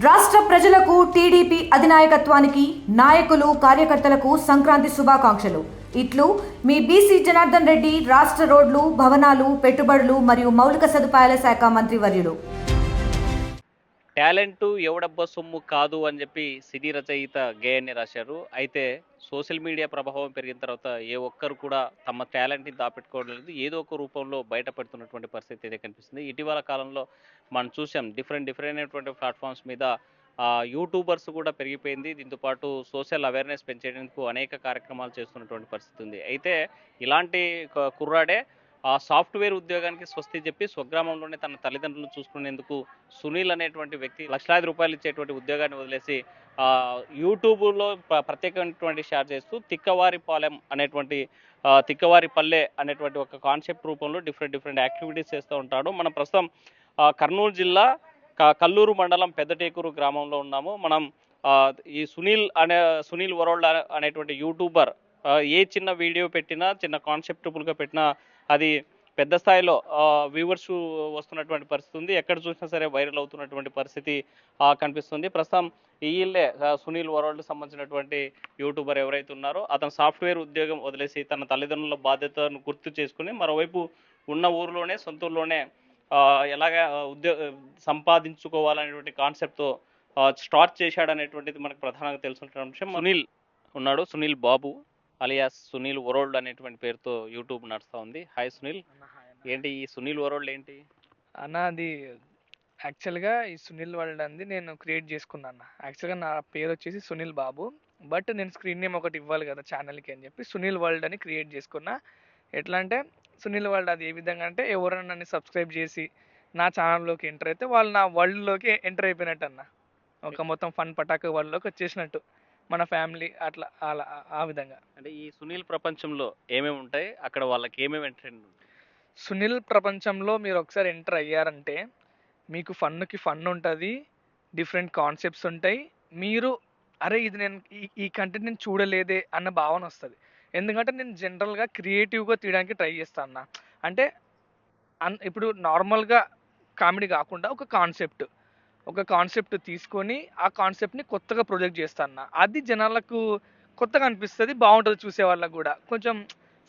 రాష్ట్ర ప్రజలకు టీడీపీ అధినాయకత్వానికి నాయకులు కార్యకర్తలకు సంక్రాంతి శుభాకాంక్షలు. ఇట్లు మీ బీసీ జనార్దన్ రెడ్డి, రాష్ట్ర రోడ్లు, భవనాలు, పెట్టుబడులు మరియు మౌలిక సదుపాయాల శాఖ మంత్రివర్యులు. టాలెంట్ ఎవడబ్బ సొమ్ము కాదు అని చెప్పి సినీ రచయిత గేయాన్ని రాశారు. అయితే సోషల్ మీడియా ప్రభావం పెరిగిన తర్వాత ఏ ఒక్కరు కూడా తమ టాలెంట్ని దాపెట్టుకోవడం లేదు, ఏదో ఒక రూపంలో బయటపడుతున్నటువంటి పరిస్థితి అయితే కనిపిస్తుంది. ఇటీవల కాలంలో మనం చూసాం డిఫరెంట్ అయినటువంటి ప్లాట్ఫామ్స్ మీద యూట్యూబర్స్ కూడా పెరిగిపోయింది. దీంతోపాటు సోషల్ అవేర్నెస్ పెంచేందుకు అనేక కార్యక్రమాలు చేస్తున్నటువంటి పరిస్థితి ఉంది. అయితే ఇలాంటి కుర్రాడే ఆ సాఫ్ట్వేర్ ఉద్యోగానికి స్వస్తి చెప్పి స్వగ్రామంలోనే తన తల్లిదండ్రులను చూసుకునేందుకు సునీల్ అనేటువంటి వ్యక్తి లక్షలాది రూపాయలు ఇచ్చేటువంటి ఉద్యోగాన్ని వదిలేసి యూట్యూబ్లో ప్రత్యేకమైనటువంటి షేర్ చేస్తూ తిక్కవారి పాలెం అనేటువంటి తిక్కవారి పల్లె అనేటువంటి ఒక కాన్సెప్ట్ రూపంలో డిఫరెంట్ యాక్టివిటీస్ చేస్తూ ఉంటాడు. మనం ప్రస్తుతం కర్నూలు జిల్లా కల్లూరు మండలం పెద్దటేకూరు గ్రామంలో ఉన్నాము. మనం ఈ సునీల్ వరల్డ్ అనేటువంటి యూట్యూబర్ ఏ చిన్న వీడియో పెట్టినా, చిన్న కాన్సెప్టబుల్గా పెట్టినా అది పెద్ద స్థాయిలో వ్యూవర్స్ వస్తున్నటువంటి పరిస్థితి ఉంది. ఎక్కడ చూసినా సరే వైరల్ అవుతున్నటువంటి పరిస్థితి కనిపిస్తుంది. ప్రస్తుతం ఈళ్ళే సునీల్ వరల్డ్ సంబంధించినటువంటి యూట్యూబర్ ఎవరైతే ఉన్నారో అతను సాఫ్ట్వేర్ ఉద్యోగం వదిలేసి తన తల్లిదండ్రుల బాధ్యతను గుర్తు చేసుకుని మరోవైపు ఉన్న ఊరిలోనే, సొంత ఊరిలోనే ఎలాగ సంపాదించుకోవాలనేటువంటి కాన్సెప్ట్తో స్టార్ట్ చేశాడనేటువంటిది మనకు ప్రధానంగా తెలుసుకున్న అంశం. సునీల్ ఉన్నాడు, సునీల్ బాబు అలియాస్ సునీల్ వరల్డ్ అనేటువంటి పేరుతో యూట్యూబ్ నడుస్తూ ఉంది. హాయ్ సునీల్, ఏంటి ఈ సునీల్ వరల్డ్ ఏంటి అన్న? అది యాక్చువల్గా ఈ సునీల్ వరల్డ్ అనేది నేను క్రియేట్ చేసుకున్నాను అన్న. యాక్చువల్గా నా పేరు వచ్చేసి సునీల్ బాబు, బట్ నేను స్క్రీన్ నేమ్ ఒకటి ఇవ్వాలి కదా ఛానల్కి అని చెప్పి సునీల్ వరల్డ్ అని క్రియేట్ చేసుకున్నా. ఎట్లా అంటే సునీల్ వరల్డ్ అది ఏ విధంగా అంటే ఎవరైనా నన్ను సబ్స్క్రైబ్ చేసి నా ఛానల్లోకి ఎంటర్ అయితే వాళ్ళు నా వరల్డ్లోకి ఎంటర్ అయిపోయినట్టు అన్న. ఒక మొత్తం ఫన్ పటాక వరల్డ్లోకి వచ్చేసినట్టు మన ఫ్యామిలీ అట్లా అలా ఆ విధంగా. అంటే ఈ సునీల్ ప్రపంచంలో ఏమేమి ఉంటాయి, అక్కడ వాళ్ళకి ఏమేమి ఎంటర్టైన్మెంట్ ఉంటాయి? సునీల్ ప్రపంచంలో మీరు ఒకసారి ఎంటర్ అయ్యారంటే మీకు ఫన్కి ఫన్ ఉంటుంది, డిఫరెంట్ కాన్సెప్ట్స్ ఉంటాయి. మీరు అరే ఇది నేను ఈ కంటెంట్ నేను చూడలేదే అన్న భావన వస్తుంది. ఎందుకంటే నేను జనరల్గా క్రియేటివ్గా తీయడానికి ట్రై చేస్తాను అన్న. అంటే ఇప్పుడు నార్మల్గా కామెడీ కాకుండా ఒక కాన్సెప్ట్ తీసుకొని ఆ కాన్సెప్ట్ని కొత్తగా ప్రొజెక్ట్ చేస్తాను. అది జనాలకు కొత్తగా అనిపిస్తుంది, బాగుంటుంది, చూసే వాళ్ళకు కూడా కొంచెం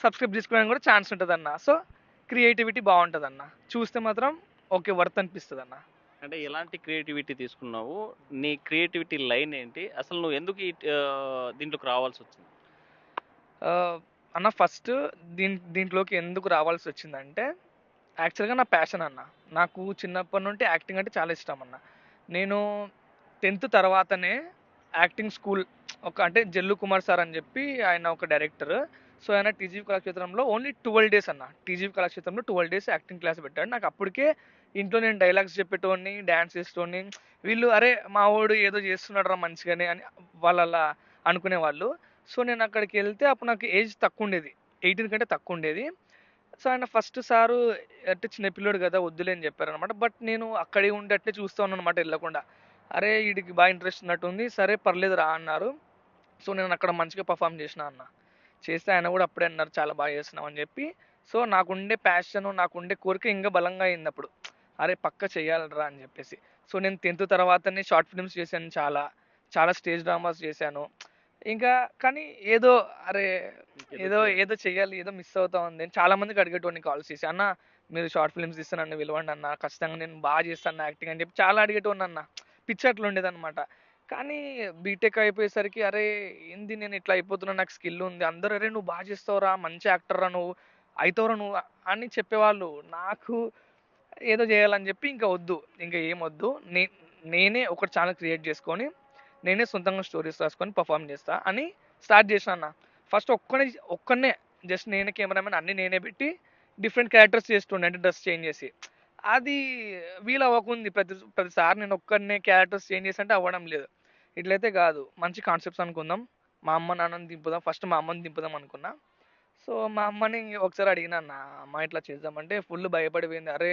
సబ్స్క్రైబ్ చేసుకోవడానికి కూడా ఛాన్స్ ఉంటుంది అన్న. సో క్రియేటివిటీ బాగుంటుంది అన్న, చూస్తే మాత్రం ఓకే వర్త్ అనిపిస్తుంది అన్న. అంటే ఎలాంటి క్రియేటివిటీ తీసుకున్నావు, నీ క్రియేటివిటీ లైన్ ఏంటి, అసలు నువ్వు ఎందుకు దీంట్లోకి రావాల్సి వచ్చింది? అన్న ఫస్ట్ దీంట్లోకి ఎందుకు రావాల్సి వచ్చిందంటే యాక్చువల్గా నా ప్యాషన్ అన్న. నాకు చిన్నప్పటి నుండి యాక్టింగ్ అంటే చాలా ఇష్టం అన్న. నేను 10th తర్వాతనే యాక్టింగ్ స్కూల్ అంటే జల్లు కుమార్ సార్ అని చెప్పి ఆయన ఒక డైరెక్టర్. సో ఆయన టీజీవీ కళాక్షేత్రంలో ఓన్లీ 12 days అన్న. టీజీవీ కళాక్షేత్రంలో 12 days యాక్టింగ్ క్లాస్ పెట్టాడు. నాకు అప్పటికే ఇంట్లో నేను డైలాగ్స్ చెప్పేటోని, డ్యాన్స్ చేసేటోని. వీళ్ళు అరే మా వాడు ఏదో చేస్తున్నాడు రా మంచిగానే అని వాళ్ళు అలా అనుకునేవాళ్ళు. సో నేను అక్కడికి వెళ్తే అప్పుడు నాకు ఏజ్ తక్కువ ఉండేది, 18 కంటే తక్కువ ఉండేది. సో ఆయన ఫస్ట్ సారు అంటే చిన్నపిల్లోడు కదా వద్దులే అని చెప్పారనమాట. బట్ నేను అక్కడే ఉండి అట్లే చూస్తూ ఉన్నాను అనమాట వెళ్ళకుండా. అరే వీడికి బాగా ఇంట్రెస్ట్ ఉన్నట్టుంది, సరే పర్లేదు రా అన్నారు. సో నేను అక్కడ మంచిగా పర్ఫామ్ చేసిన అన్న. చేస్తే ఆయన కూడా అప్పుడే అన్నారు చాలా బాగా చేస్తున్నావు అని చెప్పి. సో నాకుండే ప్యాషన్, నాకుండే కోరిక ఇంకా బలంగా అయింది అప్పుడు. అరే పక్క చెయ్యాలరా అని చెప్పేసి. సో నేను 10th తర్వాతనే షార్ట్ ఫిల్మ్స్ చేశాను, చాలా స్టేజ్ డ్రామాస్ చేశాను. ఇంకా కానీ ఏదో అరే ఏదో చెయ్యాలి, ఏదో మిస్ అవుతా ఉంది. చాలా మందికి అడిగేటోని కాల్స్ చేసి, అన్న మీరు షార్ట్ ఫిల్మ్స్ తీస్తే నన్ను పిలవండి అన్న, ఖచ్చితంగా నేను బాగా చేస్తాను యాక్టింగ్ అని చెప్పి చాలా అడిగేటోని అన్న. పిచ్చి అట్లా ఉండేదన్నమాట. కానీ బీటెక్ అయిపోయేసరికి అరే ఏంది నేను ఇట్లా అయిపోతున్నా, నాకు స్కిల్ ఉంది, అందరూ అరే నువ్వు బాగా చేస్తావురా, మంచి యాక్టర్ రా నువ్వు, అవుతావురా నువ్వు అని చెప్పేవాళ్ళు. నాకు ఏదో చేయాలని చెప్పి ఇంకా ఏం వద్దు, నేనే ఒక ఛానల్ క్రియేట్ చేసుకొని నేనే సొంతంగా స్టోరీస్ రాసుకొని పర్ఫామ్ చేస్తా అని స్టార్ట్ చేసిన అన్న. ఫస్ట్ ఒక్కనే జస్ట్ నేనే కెమెరామెన్ అన్నీ నేనే పెట్టి డిఫరెంట్ క్యారెక్టర్స్ చేస్తుండే, అంటే డ్రెస్ చేంజ్ చేసి. అది వీలు అవ్వకుంది. ప్రతిసారి నేను ఒక్కనే క్యారెక్టర్స్ చేంజ్ చేసి అంటే అవ్వడం లేదు. ఇట్లయితే కాదు, మంచి కాన్సెప్ట్స్ అనుకుందాం, మా అమ్మ నాన్నని దింపుదాం, ఫస్ట్ మా అమ్మని దింపుదాం అనుకున్నా. సో మా అమ్మని ఒకసారి అడిగినా అన్న, అమ్మ ఇట్లా చేద్దామంటే ఫుల్ భయపడిపోయింది. అరే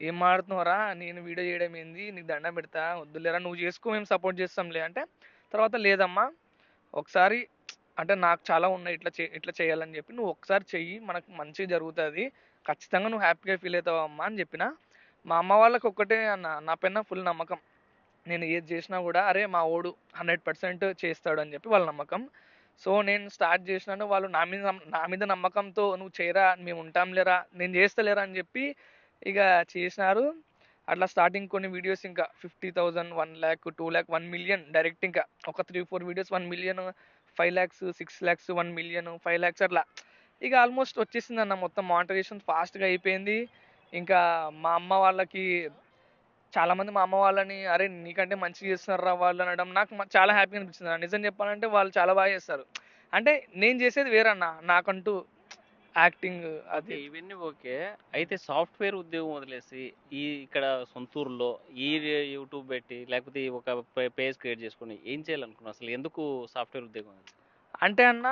ఏం మాడుతున్నావురా, నేను వీడియో చేయడం ఏంది, నీకు దండం పెడతా, వద్దులేరా నువ్వు చేసుకో, మేము సపోర్ట్ చేస్తాంలే అంటే. తర్వాత లేదమ్మా ఒకసారి అంటే నాకు చాలా ఉన్నాయి ఇట్లా చేయాలని చెప్పి, నువ్వు ఒకసారి చెయ్యి, మనకు మంచిగా జరుగుతుంది, ఖచ్చితంగా నువ్వు హ్యాపీగా ఫీల్ అవుతావమ్మా అని చెప్పిన. మా అమ్మ వాళ్ళకి ఒక్కటే అన్న, నా పైన ఫుల్ నమ్మకం. నేను ఏది చేసినా కూడా అరే మా ఓడు 100% చేస్తాడు అని చెప్పి వాళ్ళ నమ్మకం. సో నేను స్టార్ట్ చేసినాను, వాళ్ళు నా మీద నమ్మకంతో నువ్వు చేయరా మేము ఉంటాం లేరా నేను చేస్తలేరా అని చెప్పి ఇక చేసినారు. అట్లా స్టార్టింగ్ కొన్ని వీడియోస్ ఇంకా 50,000, 1,00,000, 2,00,000, 1,000,000 డైరెక్ట్ ఇంకా ఒక 3-4 వీడియోస్ 1,000,000, 5,00,000, 6,00,000, 1,000,000, 5,00,000 అట్లా ఇక ఆల్మోస్ట్ వచ్చేసిందన్న మొత్తం మానిటైజేషన్ ఫాస్ట్గా అయిపోయింది. ఇంకా మా అమ్మ వాళ్ళకి చాలా మంది మా అమ్మ వాళ్ళని అరే నీకంటే మంచిగా చేస్తున్నారా వాళ్ళు అనడం నాకు చాలా హ్యాపీగా అనిపించింది అన్న. నిజం చెప్పాలంటే వాళ్ళు చాలా బాగా చేస్తారు. అంటే నేను చేసేది వేరన్న, నాకంటూ యాక్టింగ్ ఓకే. అది. ఇవన్నీ ఓకే. అయితే సాఫ్ట్‌వేర్ ఉద్యోగం వదిలేసి ఇక్కడ సొంతూరులో ఈ యూట్యూబ్ పెట్టి లేకపోతే ఈ ఒక పేజ్ క్రియేట్ చేసుకొని ఏం చేయాలనుకున్నావు? అసలు ఎందుకు సాఫ్ట్‌వేర్ ఉద్యోగం? అంటే అన్న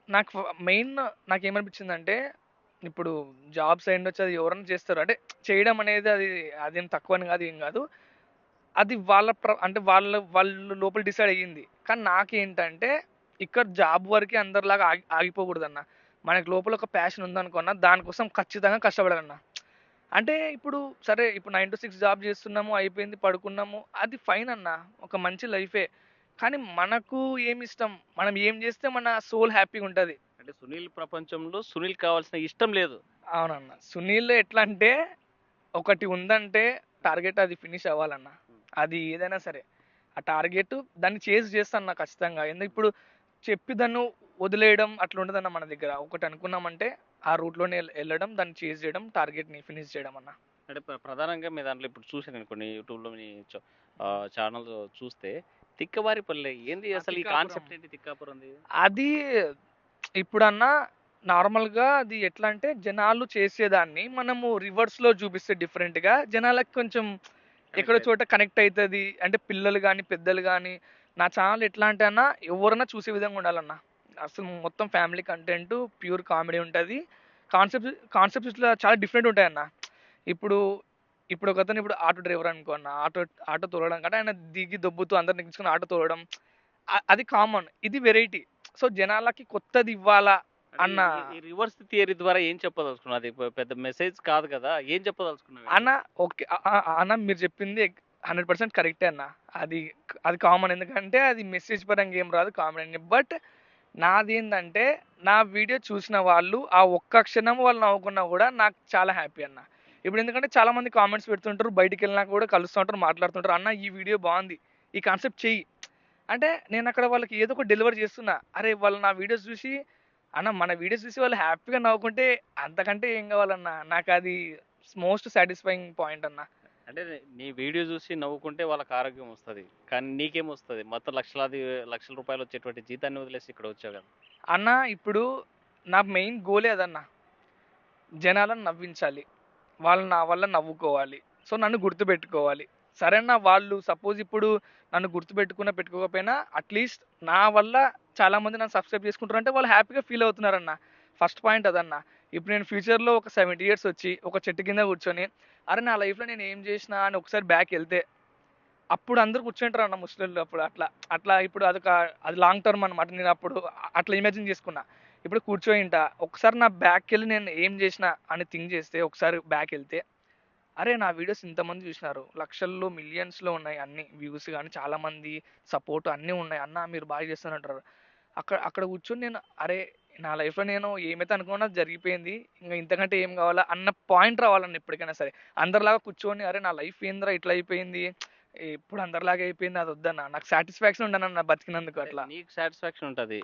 నాకు మెయిన్ నాకేమనిపించిందంటే ఇప్పుడు జాబ్స్ అయ్యుండొచ్చు, అది ఎవరైనా చేస్తారు. అంటే చేయడం అనేది అదేం తక్కువని కాదు, ఏం కాదు. అది వాళ్ళ అంటే వాళ్ళు లోపల డిసైడ్ అయ్యింది. కానీ నాకేంటంటే ఇక్కడ జాబ్ వరకే అందరిలాగా ఆగిపోకూడదన్న. మనకి లోపల ఒక ప్యాషన్ ఉందనుకో అన్న, దానికోసం ఖచ్చితంగా కష్టపడాలన్న. అంటే ఇప్పుడు సరే ఇప్పుడు 9-6 జాబ్ చేస్తున్నాము, అయిపోయింది, పడుకున్నాము. అది ఫైన్ అన్న. ఒక మంచి లైఫే. కానీ మనకు ఏమిష్టం? మనం ఏం చేస్తే మన సోల్ హ్యాపీగా ఉంటది. అంటే సునీల్ ప్రపంచంలో సునీల్‌కి కావాల్సిన ఇష్టం లేదు. అవునన్న. సునీల్ ఎట్లా అంటే ఒకటి ఉందంటే టార్గెట్ అది ఫినిష్ అవ్వాలన్న. అది ఏదైనా సరే. ఆ టార్గెట్ దాన్ని చేజ్ చేస్తాను ఖచ్చితంగా. ఇప్పుడు చెప్పి దాన్ని వదిలేయడం అట్లా ఉండదన్న మన దగ్గర. ఒకటి అనుకున్నామంటే ఆ రూట్‌లోనే ఎళ్ళడం, దాన్ని చేజ్ చేయడం, టార్గెట్‌ని ఫినిష్ చేయడం అన్న. అంటే ప్రధానంగా మీ దాంట్లో ఇప్పుడు చూసాను నేను కొన్ని యూట్యూబ్‌లో మీ ఛానల్ చూస్తే 'తిక్కవారిపల్లె' ఏంది ఆ! అసలు ఈ తిక్కాపురం. కాన్సెప్ట్ ఏంటి 'తిక్కాపురంది'? అది ఇప్పుడన్నా నార్మల్‌గా అది ఎట్లా అంటే జనాలు చేసేదాన్ని మనము రివర్స్‌లో చూపిస్తే డిఫరెంట్‌గా జనాలకి కొంచెం ఎక్కడో కనెక్ట్ చోట కనెక్ట్ అయితది. అంటే పిల్లలు గాని, పెద్దలు గాని నా ఛానల్ ఎట్లా అంటే అన్న ఎవరైనా చూసే విధంగా ఉండాలన్న. అసలు మొత్తం ఫ్యామిలీ కంటెంట్, ప్యూర్ కామెడీ ఉంటది. కాన్సెప్ట్స్ ఇట్లా చాలా డిఫరెంట్ ఉంటాయన్న. ఇప్పుడు ఇప్పుడు ఒకతను ఇప్పుడు ఆటో డ్రైవర్ అనుకో అన్న. ఆటో తోలడం కంటే ఆయన దిగి దొబ్బుతూ అందరిని ఎక్కించుకొని ఆటో తోలడం అది కామన్. ఇది వెరైటీ. సో జనాలకి కొత్తది ఇవ్వాలా అంటే అన్న ఈ రివర్స్ థియరీ ద్వారా ఏం చెప్పదలుచుకున్నావు? అది పెద్ద మెసేజ్ కాదు కదా! ఏం చెప్పదలుచుకున్నావు అన్న ఏంటి? ఓకే. అన్న మీరు చెప్పింది 100% కరెక్టే అన్న. అది అది కామన్. ఎందుకంటే అది మెసేజ్ పరంగా ఏం రాదు, కామెడీ. బట్ నాదేందంటే నా వీడియో చూసిన వాళ్ళు ఆ ఒక్క క్షణం వాళ్ళు నవ్వుకున్నా కూడా నాకు చాలా హ్యాపీ అన్న. ఇప్పుడు ఎందుకంటే చాలా మంది కామెంట్స్ పెడుతుంటారు. బయటికెళ్ళినా కూడా కలుస్తూ ఉంటారు, మాట్లాడుతుంటారు. అన్న ఈ వీడియో బాగుంది. ఈ కాన్సెప్ట్ చెయ్యి. అంటే నేను అక్కడ వాళ్ళకి ఏదో ఒకటి డెలివర్ చేస్తున్నా. అరే వాళ్ళు నా వీడియోస్ చూసి అన్న మన వీడియోస్ చూసి వాళ్ళు హ్యాపీగా నవ్వుకుంటే అంతకంటే ఏం కావాలన్న. నాకది మోస్ట్ సాటిస్ఫైయింగ్ పాయింట్ అన్న. అంటే నీ వీడియో చూసి నవ్వుకుంటే వాళ్ళకి ఆరోగ్యం వస్తది. కానీ నీకేమొస్తది? మొత్తం లక్షల రూపాయలు వచ్చేటువంటి జీతాన్ని వదిలేసి ఇక్కడ వచ్చావు కదా! అన్న ఇప్పుడు నా మెయిన్ గోలే అదన్న. జనాలను నవ్వించాలి. వాళ్ళు నా వల్ల నవ్వుకోవాలి. సో నన్ను గుర్తుపెట్టుకోవాలి. సరే అన్న వాళ్ళు సపోజ్ ఇప్పుడు నన్ను గుర్తుపెట్టుకున్నా పెట్టుకోకపోయినా అట్‌లీస్ట్ నా వల్ల చాలా మంది నన్ను సబ్స్క్రైబ్ చేసుకుంటారంటే వాళ్ళు హ్యాపీగా ఫీల్ అవుతున్నారన్న. ఫస్ట్ పాయింట్ అదన్న. ఇప్పుడు నేను ఫ్యూచర్‌లో ఒక 70 ఇయర్స్ వచ్చి ఒక చెట్టు కింద కూర్చొని అరె! నా లైఫ్‌లో నేను ఏం చేసినా అని ఒకసారి బ్యాకెళ్తే అప్పుడు అందరూ కూర్చుంటారన్న ముసలోళ్ళు అప్పుడు అట్లా. అట్లా ఇప్పుడు అది లాంగ్ టర్మ్ అన్నమాట. నేను అప్పుడు అట్లా ఇమాజిన్ చేసుకున్నా. ఇప్పుడు కూర్చోయింటా. ఒకసారి నా బ్యాక్‌కెళ్ళి నేను ఏం చేసినా అని థింక్ చేస్తే ఒకసారి బ్యాకెళ్తే, అరే! నా వీడియోస్ ఇంతమంది చూసినారు. లక్షల్లో, మిలియన్స్‌లో ఉన్నాయి అన్నీ. వ్యూస్ గాని చాలా మంది సపోర్ట్ అన్నీ ఉన్నాయి. అన్న మీరు బాగా చేస్తున్నారు. అక్కడ అక్కడ కూర్చొని నేను అరే! నా లైఫ్‌లో నేను ఏమైతే అనుకున్నానో అది జరిగిపోయింది. ఇంక ఇంతకంటే ఏం కావాలా అన్న పాయింట్ రావాలన్న ఎప్పటికైనా సరే. అందరిలాగా కూర్చొని అరే! నా లైఫ్ ఏందిరా ఇట్లా అయిపోయింది. ఎప్పుడు అందరిలాగా అయిపోయింది అది వద్దన్న. నాకు సాటిస్ఫాక్షన్ ఉండనన్న బతికినందుకు అంటే అట్లా. నీకు సాటిస్ఫాక్షన్ ఉంటది.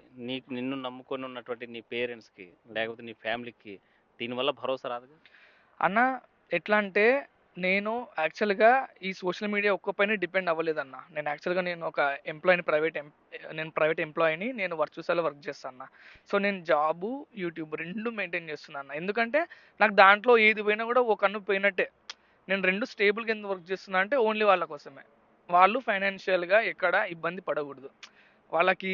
నిన్ను నమ్ముకొని ఉన్నటువంటి నీ పేరెంట్స్‌కి లేకపోతే నీ ఫ్యామిలీకి దీనివల్ల భరోసా రాదుగా? అన్న ఎట్లా అంటే నేను యాక్చువల్‌గా ఈ సోషల్ మీడియా ఒక్క పైనే డిపెండ్ అవ్వలేదన్న. నేను ఒక ఎంప్లాయీని నేను ప్రైవేట్ ఎంప్లాయీని. నేను వర్చువల్‌లో వర్క్ చేస్తా అన్న. సో నేను జాబు, యూట్యూబ్ 2 మెయింటైన్ చేస్తున్నా అన్న. ఎందుకంటే నాకు దాంట్లో ఏది పోయినా కూడా ఒక కన్ను పోయినట్టే. నేను 2 స్టేబుల్‌గా ఎందుకు వర్క్ చేస్తున్నా అంటే ఓన్లీ వాళ్ళ కోసమే. వాళ్ళు ఫైనాన్షియల్‌గా ఎక్కడ ఇబ్బంది పడకూడదు. వాళ్ళకి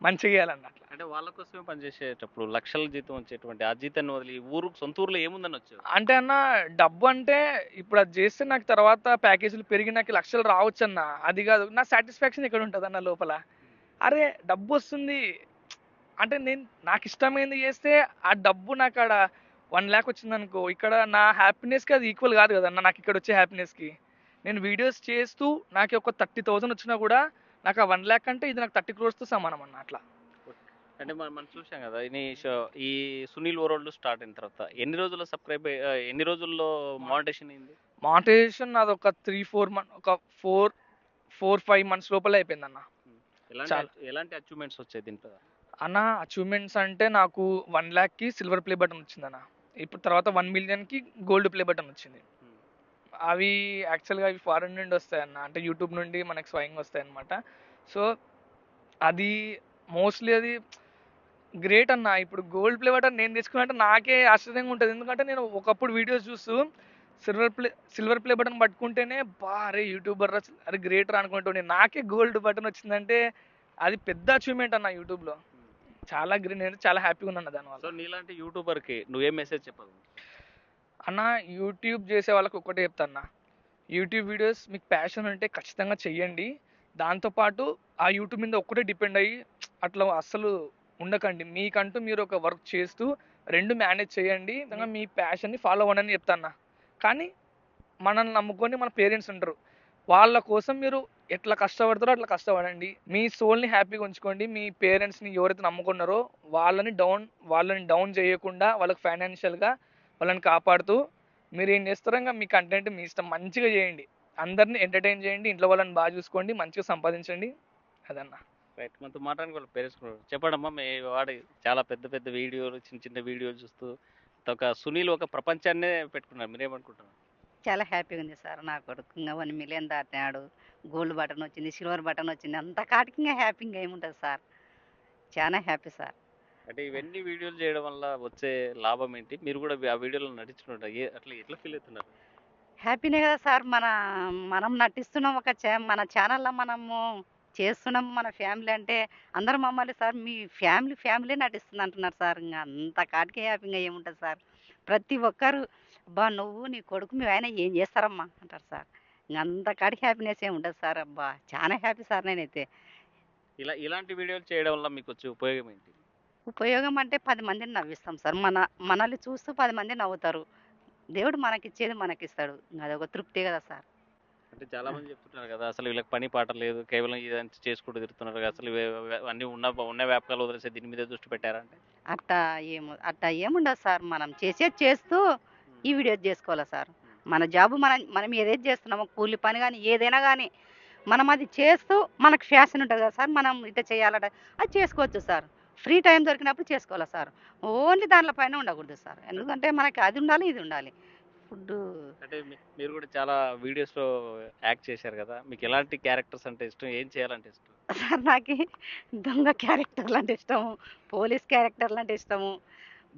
మంచిగా చేయాలన్న అట్లా. అంటే వాళ్ళ కోసమే పనిచేసేటప్పుడు లక్షల జీతం వచ్చేటువంటి ఆ జీతాన్ని వదిలి సొంత ఊర్లో ఏముందని వచ్చావు? అంటే అన్న డబ్బు అంటే ఇప్పుడు అది చేస్తే నాకు తర్వాత ప్యాకేజీలు పెరిగి నాకు లక్షలు రావచ్చన్న. అది కాదు. నా సాటిస్ఫాక్షన్ ఇక్కడ ఉంటదన్న లోపల. అరే! డబ్బొస్తుంది. అంటే నాకిష్టమైంది చేస్తే ఆ డబ్బు నాకాడ 1,00,000 వచ్చిందనుకో, ఇక్కడ నా హ్యాపీనెస్‌కి అది ఈక్వల్ కాదు కదన్న నాకిక్కడొచ్చే హ్యాపీనెస్‌కి. నేను వీడియోస్ చేస్తూ నాకు ఒక 30,000 వచ్చినా కూడా నాకు ఆ 1,00,000 అంటే ఇది నాకు 30 crores తో సమానం అన్న అట్లా. అంటే మనం చూసాం కదా ఈ సునీల్ వరల్డ్ స్టార్ట్ అయిన తర్వాత ఎన్ని రోజుల్లో మానిటేషన్ అయింది? మానిటైజేషన్ నాది ఒక 4-5 మంత్స్ లోపలే అయిపోయిందన్న. చాలా. ఎలాంటి అచీవ్మెంట్స్ వచ్చాయి దీంట్లో? అన్న అచీవ్మెంట్స్ అంటే నాకు 1,00,000కి సిల్వర్ ప్లే బటన్ వచ్చిందన్న. ఇప్పుడు తర్వాత 1 మిలియన్కి గోల్డ్ ప్లే బటన్ వచ్చింది. అవి యాక్చువల్గా అవి ఫారెన్ నుండి వస్తాయన్న, అంటే యూట్యూబ్ నుండి మనకు స్వయంగా వస్తాయి అనమాట. సో అది మోస్ట్లీ అది గ్రేట్ అన్న. ఇప్పుడు గోల్డ్ ప్లే బటన్ నేను తెచ్చుకున్నట్టే నాకే ఆశ్చర్యంగా ఉంటుంది. ఎందుకంటే నేను ఒకప్పుడు వీడియోస్ చూస్తూ సిల్వర్ ప్లే బటన్ పట్టుకుంటేనే అరే యూట్యూబర్ రా, అరే గ్రేట్ రా అనుకుంటుండే. నాకే గోల్డ్ బటన్ వచ్చిందంటే అది పెద్ద అచీవ్మెంట్ అన్న యూట్యూబ్లో. చాలా గ్రేట్, నేను చాలా హ్యాపీగా ఉన్నాను దానివల్ల. సో నీలాంటి యూట్యూబర్కి నువ్వేం మెసేజ్ చెప్పాలి? అన్న యూట్యూబ్ చేసే వాళ్ళకి ఒకటే చెప్తాను, యూట్యూబ్ వీడియోస్ మీకు ప్యాషన్ ఉంటే ఖచ్చితంగా చెయ్యండి. దాంతోపాటు ఆ యూట్యూబ్ మీద ఒక్కటే డిపెండ్ అయ్యి అట్లా అస్సలు ఉండకండి. మీకంటూ మీరు ఒక వర్క్ చేస్తూ రెండు మేనేజ్ చేయండి. మీ ప్యాషన్ని ఫాలో అవ్వండి అని చెప్తాను. కానీ మనల్ని నమ్ముకొని మన పేరెంట్స్ ఉంటారు, వాళ్ళ కోసం మీరు ఎట్లా కష్టపడతారో అట్లా కష్టపడండి. మీ సోల్ని హ్యాపీగా ఉంచుకోండి. మీ పేరెంట్స్ని ఎవరైతే నమ్ముకున్నారో వాళ్ళని డౌన్ చేయకుండా వాళ్ళకి ఫైనాన్షియల్గా వాళ్ళని కాపాడుతూ మీరు ఏం చేస్తారో ఇంకా మీ కంటెంట్ మీ ఇష్టం, మంచిగా చేయండి. అందరిని ఎంటర్టైన్ చేయండి, ఇంట్లో వాళ్ళని బాగా చూసుకోండి, మంచిగా సంపాదించండి. అదన్న. రైట్, మనతో మాట్లాడానికి వాళ్ళు పేరెంట్స్ చెప్పడమ్మా. మీ వాడు చాలా పెద్ద పెద్ద వీడియోలు, చిన్న చిన్న వీడియోలు చూస్తూ ఒక సునీల్ ఒక ప్రపంచాన్నే పెట్టుకున్నారు. మీరేమనుకుంటున్నారు? చాలా హ్యాపీగా ఉంది సార్. నా కొడుకు ఇంకా 1 మిలియన్ దాటినాడు, గోల్డ్ బటన్ వచ్చింది, సిల్వర్ బటన్ వచ్చింది. అంత కాటికి ఇంకా హ్యాపీగా ఏముంటుంది సార్, చాలా హ్యాపీ సార్. అంటే ఇవన్నీ వీడియోలు చేయడం వల్ల వచ్చే లాభం ఏంటి? మీరు కూడా ఆ వీడియోలో నటించుకుంటారు, అట్లా ఎట్లా ఫీల్ అవుతున్నారు? హ్యాపీనే కదా సార్. మనం నటిస్తున్నాం, మన ఛానల్లో మనము చేస్తున్నాం, మన ఫ్యామిలీ అంటే అందరూ మమ్మల్ని సార్ మీ ఫ్యామిలీ నటిస్తుంది అంటున్నారు సార్. ఇంకా అంత కాటికి హ్యాపీగా ఏముంటుంది సార్. ప్రతి ఒక్కరు అబ్బా నువ్వు నీ కొడుకు మీ ఆయన ఏం చేస్తారమ్మా అంటారు సార్. ఇంకా అంత కాటికి హ్యాపీనెస్ ఏముంటుంది సార్. అబ్బా చాలా హ్యాపీ సార్ నేనైతే. ఇలాంటి వీడియోలు చేయడం వల్ల మీకు వచ్చే ఉపయోగం ఏంటి? ఉపయోగం అంటే 10 మందిని నవ్విస్తాం సార్. మనల్ని చూస్తూ 10 మంది నవ్వుతారు. దేవుడు మనకిచ్చేది మనకిస్తాడు. అదొక తృప్తి కదా సార్. అంటే చాలా మంది చెప్తున్నారు కదా, అసలు వీళ్ళకి పని పాట లేదు, కేవలం ఇదంతా చేసుకుంటూ తిరుగుతున్నారు కదా, అసలు అన్ని ఉన్న వ్యాపకాలు వదిలేసి దీని మీద దృష్టి పెట్టారంటే అట్టా ఏముండదు సార్. మనం చేసేది చేస్తూ ఈ వీడియోస్ చేసుకోవాలా సార్. మన జాబు మనం ఏదైతే చేస్తున్నామో కూలి పని కానీ ఏదైనా కానీ మనం అది చేస్తూ మనకు ఫ్యాషన్ ఉంటుంది కదా సార్. మనం ఇట్లా చేయాలట అది చేసుకోవచ్చు సార్. ఫ్రీ టైం దొరికినప్పుడు చేసుకోవాలా సార్. ఓన్లీ దాంట్లో పైన ఉండకూడదు సార్. ఎందుకంటే మనకి అది ఉండాలి ఇది ఉండాలి. ఫుడ్ అంటే మీరు కూడా చాలా వీడియోస్లో యాక్ట్ చేశారు కదా, మీకు ఎలాంటి క్యారెక్టర్స్ అంటే ఇష్టం, ఏం చేయాలంటే ఇష్టం? సార్ నాకు దొంగ క్యారెక్టర్లు అంటే ఇష్టము, పోలీస్ క్యారెక్టర్లు అంటే ఇష్టము,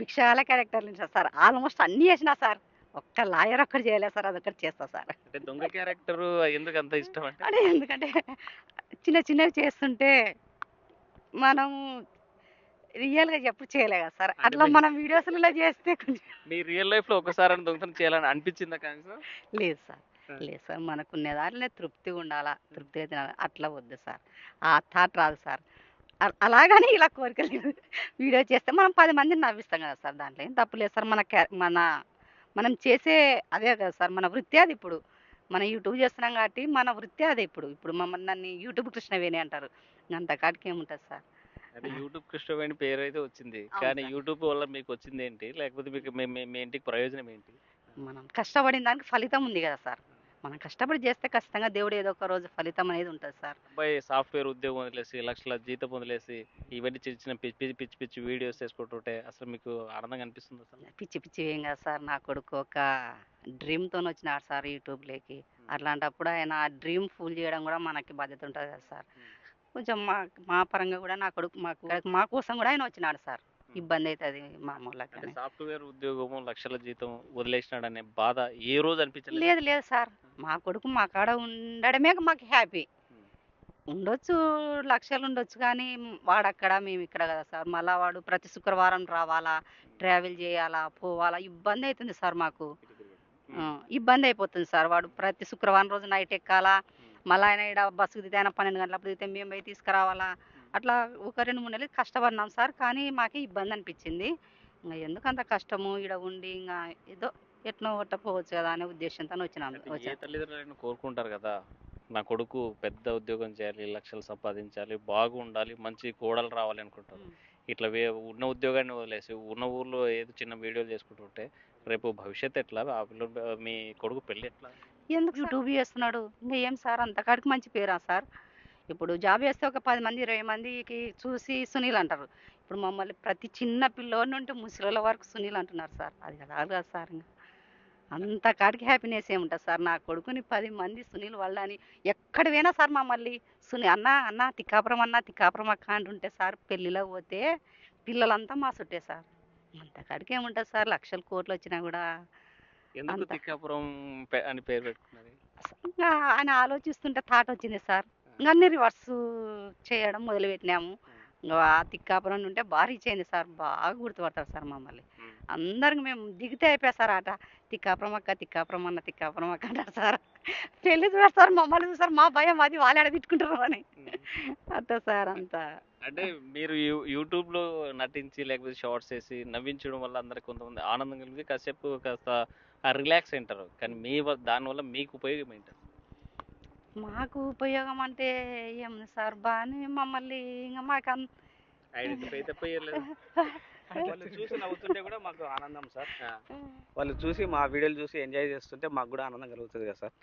భిక్షాల క్యారెక్టర్లు ఇష్టం సార్. ఆల్మోస్ట్ అన్నీ చేసినా సార్. ఒక్క లాయర్ ఒక్కటి చేయలేదు సార్, అదొక్కటి చేస్తా సార్. అంటే దొంగ క్యారెక్టర్ ఎందుకు అంత ఇష్టం అంటే? అంటే ఎందుకంటే చిన్నవి చేస్తుంటే మనం రియల్గా ఎప్పుడు చేయలే కదా సార్. అంటే అట్లా మనం వీడియోస్లలో చేస్తే కొంచెం మీ రియల్ లైఫ్లో ఒకసారి దొంగతనం చేయాలని అనిపించిందా కనీసం? లేదు సార్. లేదు సార్, మనకున్న దాంట్లో తృప్తిగా ఉండాలా, తృప్తిగా తినాలి. అట్లా వద్దు సార్, ఆ థాట్ రాదు సార్. అలాగని ఇలా కోరికలు లేదు. వీడియో చేస్తే మనం 10 మందిని నవ్విస్తాం కదా సార్. దాంట్లో ఏం తప్పు లేదు సార్. మనం చేసే అదే కదా సార్ మన వృత్తి. అది ఇప్పుడు మనం యూట్యూబ్ చేస్తున్నాం కాబట్టి మన వృత్తి అదే. ఇప్పుడు నన్ను యూట్యూబ్ కృష్ణవేణి అంటారు. అంత కాటికి ఏముంటుంది సార్. అంటే యూట్యూబ్ కృష్ణవేణి పేరు అయితే వచ్చింది, అవును కానీ సార్. యూట్యూబ్ వల్ల మీకు వచ్చింది ఏంటి, లేకపోతే మీకు మీ ఇంటికి ప్రయోజనం ఏంటి? మనం కష్టపడిన దానికి ఫలితం ఉంది కదా సార్. మనం కష్టపడి చేస్తే ఖచ్చితంగా దేవుడు ఏదో ఒక రోజు ఫలితం అనేది ఉంటుంది సార్. అబ్బాయి సాఫ్ట్వేర్ ఉద్యోగం వదిలేసి లక్షల జీతం వదిలేసి ఇవన్నీ చిన్న చిన్న పిచ్చి పిచ్చి వీడియోస్ చేసుకుంటుంటే అసలు మీకు ఆనందంగా అనిపిస్తుంది అసలు? పిచ్చి పిచ్చి ఏం కాదు సార్. నా కొడుకు ఒక డ్రీమ్తో వచ్చినాడు సార్ యూట్యూబ్లోకి. అట్లాంటప్పుడు ఆయన ఆ డ్రీమ్ ఫుల్ చేయడం కూడా మనకి బాధ్యత ఉంటుంది కదా సార్. కొంచెం మా పరంగా కూడా నా కొడుకు మా కోసం కూడా ఆయన వచ్చినాడు సార్. ఇబ్బంది అవుతుంది మామూలుగా. అంటే సాఫ్ట్వేర్ ఉద్యోగము లక్షల జీతం వదిలేసినాడనే బాధ ఏ రోజు అనిపించలేదు? లేదు లేదు సార్, మా కొడుకు మా కాడ ఉండడమే మాకు హ్యాపీ. ఉండొచ్చు, లక్షలు ఉండొచ్చు, కానీ వాడక్కడ మేము ఇక్కడ కదా సార్. మళ్ళీ వాడు ప్రతి శుక్రవారం రావాలా, ట్రావెల్ చేయాలా, పోవాలా, ఇబ్బంది అవుతుంది సార్ మాకు. ఇబ్బంది అయిపోతుంది సార్. వాడు ప్రతి శుక్రవారం రోజు నైట్ ఎక్కాలా, మళ్ళీ ఆయన ఇక్కడ బస్సుకు దిగితే ఆయన 12 గంటలప్పుడు దిగితే మేము పోయి తీసుకురావాలా. అట్లా ఒక 2-3 నెలలు కష్టపడినాం సార్. కానీ మాకే ఇబ్బంది అనిపించింది. ఇంకా ఎందుకు అంత కష్టము, ఇక్కడ ఉండి ఇంకా ఏదో ఎట్నో ఒట్ట పోవచ్చు కదా అనే ఉద్దేశంతో వచ్చినాను అంటే ఏ వచ్చాను. తల్లిదండ్రులైనా కోరుకుంటారు కదా, నా కొడుకు పెద్ద ఉద్యోగం చేయాలి, లక్షలు సంపాదించాలి, బాగుండాలి, మంచి కోడలు రావాలి అనుకుంటారు. ఉమ్. ఇట్లా ఉన్న ఉద్యోగాన్ని వదిలేసి ఉన్న ఊర్లో ఏదో చిన్న వీడియోలు చేసుకుంటుంటే రేపు భవిష్యత్తు ఎట్లా? ఆ పిల్లలు మీ కొడుకు పెళ్ళి ఎట్లా? ఎందుకు యూట్యూబ్ చేస్తున్నాడు ఇంకా ఏం సార్ అంతకాడికి మంచి పేరా సార్? ఇప్పుడు జాబ్ చేస్తే ఒక 10 మంది 20 మందికి చూసి సునీల్ అంటారు. ఇప్పుడు మమ్మల్ని ప్రతి చిన్న పిల్లోడి నుండి ముసలోళ్ళ వరకు సునీల్ అంటున్నారు సార్. అది కాదు కదా సార్ ఇంకా అంత కాడికి హ్యాపీనెస్ ఏముంటుంది సార్? నా కొడుకుని 10 మంది సునీల్ వాళ్ళని ఎక్కడ పోయినా సార్ మమ్మల్ని అన్న అన్న తిక్కాపురం అన్న తిక్కాపురం అక్క అంటుంటే సార్ పెళ్ళిలో పోతే పిల్లలంతా మా చుట్టే సార్. అంత కాడికి ఏముంటుంది సార్? లక్షలు కోట్లు వచ్చినా కూడా ఎందుకు అంత తిక్కాపురం అని పేరు పెట్టుకున్నది? ఇంకా ఆయన ఆలోచిస్తుంటే థాట్ వచ్చింది సార్. ఇంకా అన్ని రివర్స్ చేయడం మొదలుపెట్టినాము. ఇంకా ఆ తిక్కాపురం ఉంటే భారీ చేయండి సార్, బాగా గుర్తుపడతారు సార్ మమ్మల్ని. అందరికి మేము దిగితే అయిపోయా సార్ ఆట. తిక్కాపురం అక్క తిక్కాపురం అన్న తిక్కాపురం అక్క అంటారు సార్. పెళ్లి చూస్తారు మమ్మల్ని చూస్తారు, మా భయం అది వాళ్ళు ఆడ తిట్టుకుంటారు అని. అట్లా సార్ అంతా. అంటే మీరు యూట్యూబ్లో నటించి లేకపోతే షార్ట్స్ వేసి నవ్వించడం వల్ల అందరికి కొంతమంది ఆనందం కలిగి కాసేపు కాస్త రిలాక్స్ అయింటారు, కానీ దానివల్ల మీకు ఉపయోగం ఏంటి? మాకు ఉపయోగం అంటే ఏముంది సార్? బాగానే మమ్మల్ని ఇంకా మాకు ఐడెంటిఫై అయితే పోయలేదు. వాళ్ళు చూసి నవ్వుతుంటే కూడా మాకు ఆనందం సార్. వాళ్ళు చూసి మా వీడియోలు చూసి ఎంజాయ్ చేస్తుంటే మాకు కూడా ఆనందం కలుగుతుంది కదా సార్.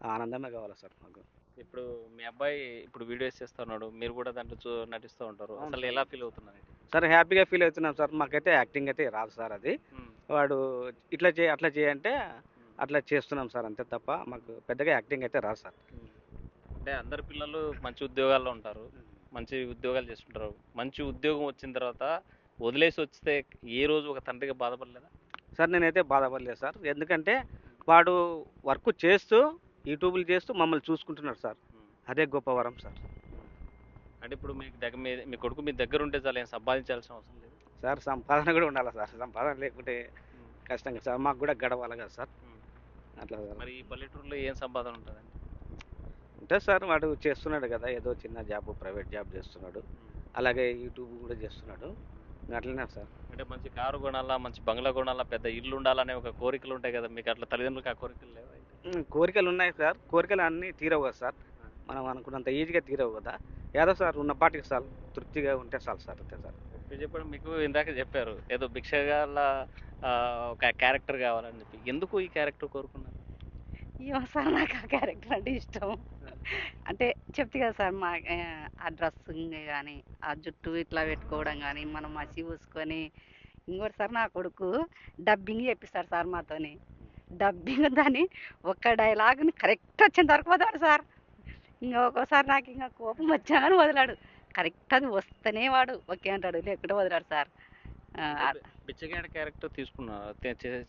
ఆ ఆనందమే కావాలి సార్ మాకు. ఇప్పుడు మీ అబ్బాయి ఇప్పుడు వీడియోస్ చేస్తా ఉన్నాడు, మీరు కూడా దాంట్లో నటిస్తూ ఉంటారు, అసలు ఎలా ఫీల్ అవుతున్నారు? సార్ హ్యాపీగా ఫీల్ అవుతున్నాం సార్. మాకైతే యాక్టింగ్ అయితే రాదు సార్. అది వాడు ఇట్లా చేయి అట్లా చేయంటే అట్లా చేస్తున్నాం సార్, అంతే తప్ప మాకు పెద్దగా యాక్టింగ్ అయితే రాదు సార్. అంటే అందరు పిల్లలు మంచి ఉద్యోగాల్లో ఉంటారు, మంచి ఉద్యోగాలు చేస్తుంటారు. మంచి ఉద్యోగం వచ్చిన తర్వాత వదిలేసి వస్తే ఏ రోజు ఒక తండ్రిగా బాధపడలేదా? సార్ నేనైతే బాధపడలేదు సార్. ఎందుకంటే వాడు వర్క్ చేస్తూ యూట్యూబ్లు చేస్తూ మమ్మల్ని చూసుకుంటున్నాడు సార్. అదే గొప్ప వరం సార్. అంటే ఇప్పుడు మీకు మీ కొడుకు మీ దగ్గర ఉంటే చాలు, ఏం సంపాదించాల్సిన అవసరం లేదు సార్. సంపాదన కూడా ఉండాలి సార్. సంపాదన లేకుంటే కష్టంగా సార్. మాకు కూడా గడవాలి కదా సార్. అట్లా సార్. మరి ఈ పల్లెటూరులో ఏం సంపాదన ఉంటుందండి? అంటే సార్ వాడు చేస్తున్నాడు కదా, ఏదో చిన్న జాబ్ ప్రైవేట్ జాబ్ చేస్తున్నాడు, అలాగే యూట్యూబ్ కూడా చేస్తున్నాడు. అట్లనే సార్. అంటే మంచి కారు కొనాలా, మంచి బంగ్లా కొనాలా, పెద్ద ఇల్లు ఉండాలనే ఒక కోరికలు ఉంటాయి కదా మీకు, అట్లా తల్లిదండ్రులకు ఆ కోరికలు లేవా? కోరికలు ఉన్నాయి సార్. కోరికలు అన్నీ తీరవు కదా సార్. మనం అనుకున్నంత ఈజీగా తీరవు కదా. ఏదో సార్ ఉన్నపాటికి సార్ తృప్తిగా ఉంటే చాలు సార్. అంతే సార్. మీరు చెప్పండి, మీకు ఇందాక చెప్పారు ఏదో భిక్షగాళ్ళ ఒక క్యారెక్టర్ కావాలని చెప్పి, ఎందుకు ఈ క్యారెక్టర్ కోరుకున్నారు? ఏమో సార్ నాకు ఆ క్యారెక్టర్ అంటే ఇష్టం. అంటే చెప్తే కదా సార్ మా ఆ డ్రెస్సింగ్ కానీ ఆ జుట్టు ఇట్లా పెట్టుకోవడం కానీ మనం మసి పూసుకొని. ఇంకోటి సార్ నా కొడుకు డబ్బింగ్ చెప్పిస్తాడు సార్ మాతోని. డబ్బింగ్ దాన్ని ఒక్క డైలాగ్ని కరెక్ట్ వచ్చేంత వరకు వదలాడు సార్. ఇంకా ఒక్కోసారి నాకు ఇంకా కోపం వచ్చా కానీ వదిలాడు. కరెక్ట్ అది వస్తేనే వాడు ఓకే అంటాడు, లేకుంటే వదిలాడు సార్. బిచ్చగాడి క్యారెక్టర్ తీసుకున్నారు,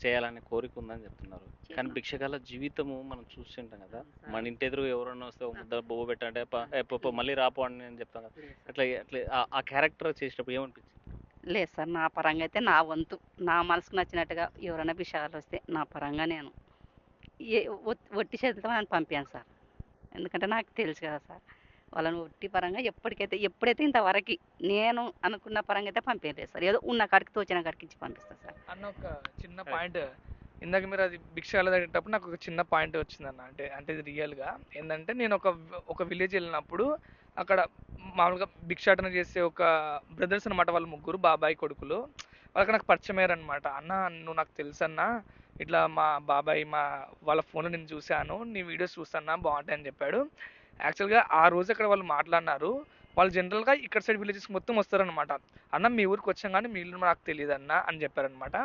చేయాలనే కోరిక ఉందని చెప్తున్నారు, కానీ భిక్షగాల జీవితము మనం చూస్తుంటాం కదా, మన ఇంటి ఎదురు ఎవరన్నా వస్తే ఒక ముద్ద బొవ్వ పెట్టంటే మళ్ళీ రాపో అని నేను చెప్తాను కదా, అట్లా అట్లా ఆ క్యారెక్టర్ చేసేటప్పుడు ఏమనిపించింది? లేదు సార్, నా పరంగా అయితే నా వంతు నా మనసుకు నచ్చినట్టుగా ఎవరైనా భిక్షగాలు వస్తే నా పరంగా నేను ఒట్టి చేతితో నేను పంపాను సార్. ఎందుకంటే నాకు తెలుసు కదా సార్, వాళ్ళని ఒట్టి పరంగా ఎప్పుడైతే ఇంతవరకు నేను అనుకున్న పరంగా అయితే పంపించలేదు సార్. ఏదో ఉన్న కాడికి తోచిన కాడికి ఇచ్చి పంపిస్తాను సార్. అన్న ఒక చిన్న పాయింట్, ఇందాక మీరు అది భిక్షాలు తగ్గేటప్పుడు నాకు ఒక చిన్న పాయింట్ వచ్చిందన్న. అంటే ఇది రియల్గా ఏంటంటే, నేను ఒక విలేజ్ వెళ్ళినప్పుడు అక్కడ మామూలుగా భిక్షాటన చేసే ఒక బ్రదర్స్ అనమాట, వాళ్ళ ముగ్గురు బాబాయ్ కొడుకులు. వాళ్ళకి నాకు పరిచయం అయ్యారనమాట. అన్న నువ్వు నాకు తెలుసు అన్న, ఇట్లా మా బాబాయ్ వాళ్ళ ఫోన్లో నేను చూశాను, నీ వీడియోస్ చూస్తాను బాగుంటాయి అని చెప్పాడు. యాక్చువల్గా ఆ రోజు అక్కడ వాళ్ళు మాట్లాడినారు. వాళ్ళు జనరల్గా ఇక్కడ సైడ్ విలేజెస్ మొత్తం వస్తారనమాట. అన్న మీ ఊరికి వచ్చాం కానీ మీ ఇల్లు నాకు తెలియదు అన్న అని చెప్పారనమాట.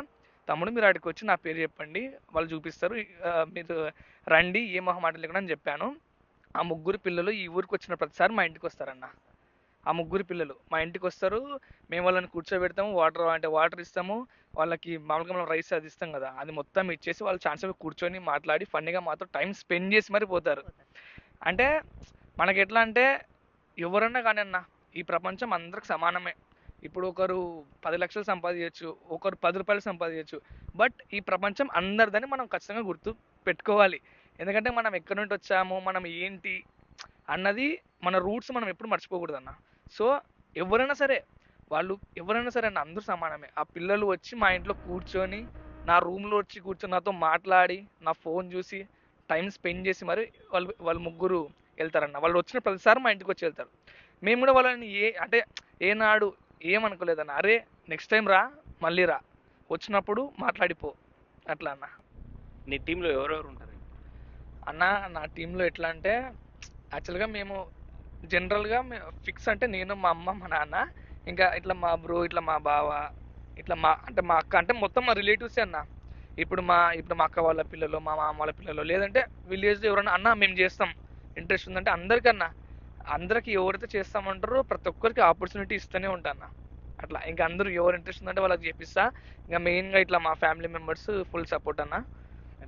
తమ్ముడు మీరు అక్కడికి వచ్చి నా పేరు చెప్పండి, వాళ్ళు చూపిస్తారు, మీరు రండి, ఏ మొహమాట లేకుండా అని చెప్పాను. ఆ ముగ్గురు పిల్లలు ఈ ఊరికి వచ్చిన ప్రతిసారి మా ఇంటికి వస్తారన్న. ఆ ముగ్గురు పిల్లలు మా ఇంటికి వస్తారు, మేము వాళ్ళని కూర్చోబెడతాము, వాటర్ ఇస్తాము, వాళ్ళకి మామూలుగా మనం రైస్ అది ఇస్తాం కదా, అది మొత్తం ఇచ్చేసి వాళ్ళు ఛాన్స్ కూర్చొని మాట్లాడి ఫన్నీగా మాతో టైం స్పెండ్ చేసి మరి పోతారు. అంటే మనకి ఎట్లా అంటే ఎవరన్నా కానీ అన్న, ఈ ప్రపంచం అందరికి సమానమే. ఇప్పుడు ఒకరు 10 లక్షలు సంపాదించవచ్చు, ఒకరు 10 రూపాయలు సంపాదించవచ్చు, బట్ ఈ ప్రపంచం అందరిదని మనం ఖచ్చితంగా గుర్తు పెట్టుకోవాలి. ఎందుకంటే మనం ఎక్కడి నుండి వచ్చాము, మనం ఏంటి అన్నది, మన రూట్స్ మనం ఎప్పుడు మర్చిపోకూడదు అన్న. సో ఎవరైనా సరే అన్న అందరూ సమానమే. ఆ పిల్లలు వచ్చి మా ఇంట్లో కూర్చొని నా రూమ్లో వచ్చి కూర్చొని నాతో మాట్లాడి నా ఫోన్ చూసి టైం స్పెండ్ చేసి మరి వాళ్ళు ముగ్గురు వెళ్తారన్న. వాళ్ళు వచ్చిన ప్రతిసారి మా ఇంటికి వచ్చి వెళ్తారు. మేము కూడా వాళ్ళని ఏనాడు ఏమనుకోలేదన్న. అరే నెక్స్ట్ టైం రా, మళ్ళీ రా, వచ్చినప్పుడు మాట్లాడిపో అట్లా అన్న. నీ టీంలో ఎవరెవరు ఉంటారు? అన్న నా టీంలో ఎట్లా అంటే యాక్చువల్గా మేము జనరల్గా ఫిక్స్ అంటే నేను, మా అమ్మ, మా నాన్న, ఇంకా ఇట్లా మా బ్రో, ఇట్లా మా బావ, ఇట్లా మా అక్క, అంటే మొత్తం మా రిలేటివ్సే అన్న. ఇప్పుడు మా అక్క వాళ్ళ పిల్లలు, మా మామ వాళ్ళ పిల్లలు, లేదంటే విలేజ్లో ఎవరన్నా అన్న మేము చేస్తాం ఇంట్రెస్ట్ ఉందంటే అందరికీ ఎవరైతే చేస్తామంటారో ప్రతి ఒక్కరికి ఆపర్చునిటీ ఇస్తూనే ఉంటా అన్న. అట్లా ఇంకా అందరూ ఎవరు ఇంట్రెస్ట్ ఉందంటే వాళ్ళకి చేపిస్తా. ఇంకా మెయిన్గా ఇట్లా మా ఫ్యామిలీ మెంబర్స్ ఫుల్ సపోర్ట్ అన్న.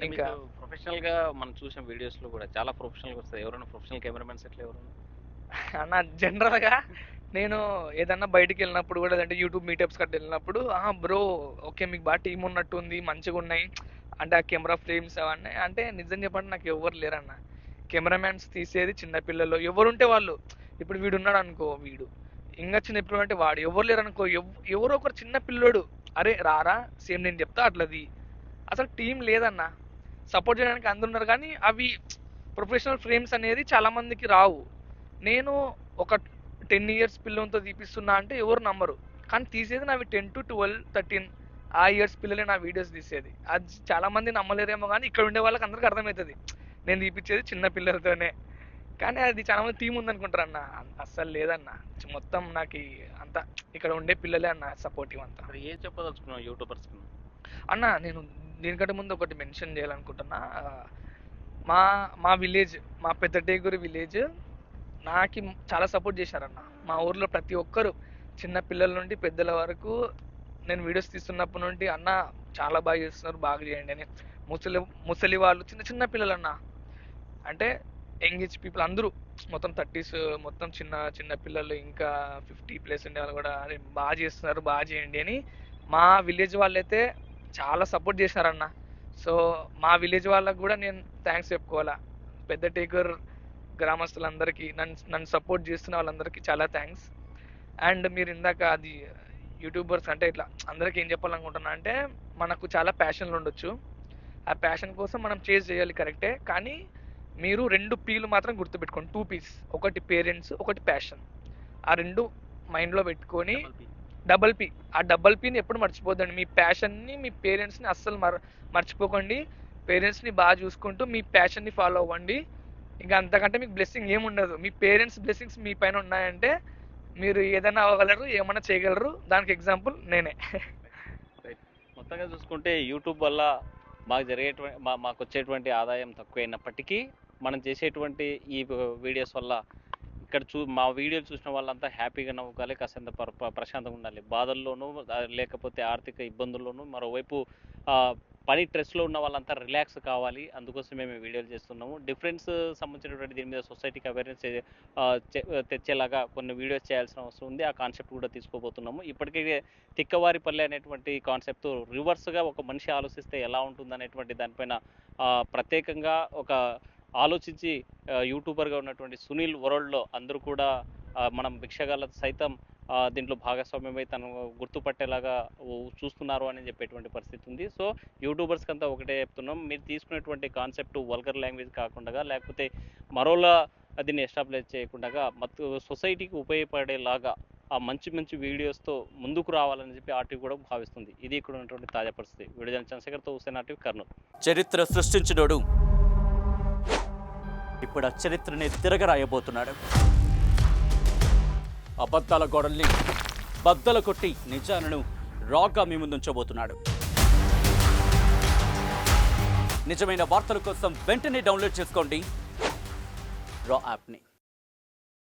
ఇంకా ప్రొఫెషనల్గా మనం చూసిన వీడియోస్లో కూడా చాలా ప్రొఫెషనల్గా వస్తాయి. ఎవరైనా ప్రొఫెషనల్ కెమెరామెన్స్ ఎట్లా ఎవరు? అన్న జనరల్గా నేను ఏదన్నా బయటికి వెళ్ళినప్పుడు కూడా, లేదంటే యూట్యూబ్ మీటప్స్ కట్టి వెళ్ళినప్పుడు, బ్రో ఓకే మీకు బాగా టీం ఉన్నట్టు ఉంది, మంచిగా ఉన్నాయి అంటే ఆ కెమెరా ఫ్రేమ్స్ అవన్నీ అంటే నిజం చెప్పండి నాకు ఎవరు లేరన్న. కెమెరామ్యాన్స్ తీసేది చిన్నపిల్లలు ఎవరుంటే వాళ్ళు. ఇప్పుడు వీడు ఉన్నాడు అనుకో, వీడు ఇంకా చిన్నపిల్లడు అంటే వాడు, ఎవరు లేరు అనుకో, ఎవరో ఒకరు చిన్న పిల్లోడు అరే రారా సేమ్ నేను చెప్తా అట్లది. అసలు టీం లేదన్న, సపోర్ట్ చేయడానికి అందరు ఉన్నారు కానీ అవి ప్రొఫెషనల్ ఫ్రేమ్స్ అనేది చాలా మందికి రావు. నేను ఒక 10 years పిల్లలతో తీపిస్తున్నా అంటే ఎవరు నమ్మరు, కానీ తీసేది నావి 10 to 12, 13 ఆ ఇయర్స్ పిల్లలే నా వీడియోస్ తీసేది. అది చాలా మంది నమ్మలేరేమో కానీ ఇక్కడ ఉండే వాళ్ళకి అందరికీ అర్థమవుతుంది నేను తీపిచ్చేది చిన్న పిల్లలతోనే. కానీ అది చాలా మంది టీం ఉందనుకుంటారు అన్న, అస్సలు లేదన్న. మొత్తం నాకు అంతా ఇక్కడ ఉండే పిల్లలే అన్న సపోర్టివ్ అంతా. ఏం చెప్పదలుచుకున్నావు యూట్యూబర్స్కి? అన్న నేను దీనికంటే ముందు ఒకటి మెన్షన్ చేయాలనుకుంటున్నా. మా విలేజ్, మా పెద్దటేగూరు విలేజ్ నాకు చాలా సపోర్ట్ చేశారన్న. మా ఊర్లో ప్రతి ఒక్కరు చిన్న పిల్లల నుండి పెద్దల వరకు నేను వీడియోస్ తీస్తున్నప్పటి నుండి అన్న చాలా బాగా చేస్తున్నారు, బాగా చేయండి అని. ముసలి వాళ్ళు, చిన్న చిన్న పిల్లలు అన్న, అంటే యంగ్ ఏజ్ పీపుల్ అందరూ మొత్తం 30s, మొత్తం చిన్న పిల్లలు ఇంకా 50+ ఉండే వాళ్ళు కూడా అరే బాగా చేస్తున్నారు, బాగా చేయండి అని మా విలేజ్ వాళ్ళైతే చాలా సపోర్ట్ చేశారన్న. సో మా విలేజ్ వాళ్ళకు కూడా నేను థ్యాంక్స్ చెప్పుకోవాలా. పెద్ద టేకర్ గ్రామస్తులందరికీ, నన్ను సపోర్ట్ చేస్తున్న వాళ్ళందరికీ చాలా థ్యాంక్స్. అండ్ మీరు ఇందాక అది యూట్యూబర్స్ అంటే ఇట్లా అందరికీ ఏం చెప్పాలనుకుంటున్నా అంటే, మనకు చాలా ప్యాషన్లు ఉండొచ్చు, ఆ ప్యాషన్ కోసం మనం చేయాలి కరెక్టే, కానీ మీరు 2 P'లు మాత్రం గుర్తుపెట్టుకోండి. 2 P's, ఒకటి పేరెంట్స్, ఒకటి ప్యాషన్. ఆ 2 మైండ్లో పెట్టుకొని డబల్ P, ఆ డబల్ Pని ఎప్పుడు మర్చిపోద్దండి. మీ ప్యాషన్ని, మీ పేరెంట్స్ని అస్సలు మర్చిపోకండి. పేరెంట్స్ని బాగా చూసుకుంటూ మీ ప్యాషన్ని ఫాలో అవ్వండి. ఇంకా అంతకంటే మీకు బ్లెస్సింగ్ ఏముండదు. మీ పేరెంట్స్ బ్లెస్సింగ్స్ మీ పైన ఉన్నాయంటే మీరు ఏదైనా అవ్వగలరు, ఏమన్నా చేయగలరు. దానికి ఎగ్జాంపుల్ నేనే. మొత్తంగా చూసుకుంటే యూట్యూబ్ వల్ల మాకు వచ్చేటువంటి ఆదాయం తక్కువైనప్పటికీ మనం చేసేటువంటి ఈ వీడియోస్ వల్ల మా వీడియోలు చూసిన వాళ్ళంతా హ్యాపీగా నవ్వుకోవాలి, కాస్తంత ప్రశాంతంగా ఉండాలి. బాధల్లోనూ లేకపోతే ఆర్థిక ఇబ్బందుల్లోనూ, మరోవైపు పని స్ట్రెస్లో ఉన్న వాళ్ళంతా రిలాక్స్ కావాలి. అందుకోసం మేము వీడియోలు చేస్తున్నాము. డిఫరెన్స్ సంబంధించినటువంటి దీని మీద సొసైటీకి అవేర్నెస్ తెచ్చేలాగా కొన్ని వీడియోస్ చేయాల్సిన అవసరం ఉంది. ఆ కాన్సెప్ట్ కూడా తీసుకోబోతున్నాము. ఇప్పటికే తిక్కవారిపల్లె అనేటువంటి కాన్సెప్ట్ రివర్స్గా ఒక మనిషి ఆలోచిస్తే ఎలా ఉంటుందనేటువంటి దానిపైన ప్రత్యేకంగా ఒక ఆలోచించి యూట్యూబర్గా ఉన్నటువంటి సునీల్ వరల్డ్లో అందరూ కూడా మనం భిక్షగాళ్ళ సైతం దీంట్లో భాగస్వామ్యమై తను గుర్తుపట్టేలాగా చూస్తున్నారు అని చెప్పేటువంటి పరిస్థితి ఉంది. సో యూట్యూబర్స్కి అంతా ఒకటే చెప్తున్నాం, మీరు తీసుకునేటువంటి కాన్సెప్ట్ వల్గర్ లాంగ్వేజ్ కాకుండా, లేకపోతే మరోలా దీన్ని ఎస్టాబ్లిష్ చేయకుండా సొసైటీకి ఉపయోగపడేలాగా ఆ మంచి వీడియోస్తో ముందుకు రావాలని చెప్పి ఆర్టీవీ కూడా భావిస్తుంది. ఇది ఇక్కడ ఉన్నటువంటి తాజా పరిస్థితి. వీడియో చంద్రశేఖర్తో హుసేన్, ఆర్టీవీ, కర్నూలు. చరిత్ర సృష్టించినోడు ఇప్పుడు ఆ చరిత్రని తిరగరాయబోతున్నాడు. అబద్ధాల గోడల్ని బద్దలు కొట్టి నిజాలను రాగా మీ ముందుంచబోతున్నాడు. నిజమైన వార్తల కోసం వెంటనే డౌన్లోడ్ చేసుకోండి రా యాప్ని.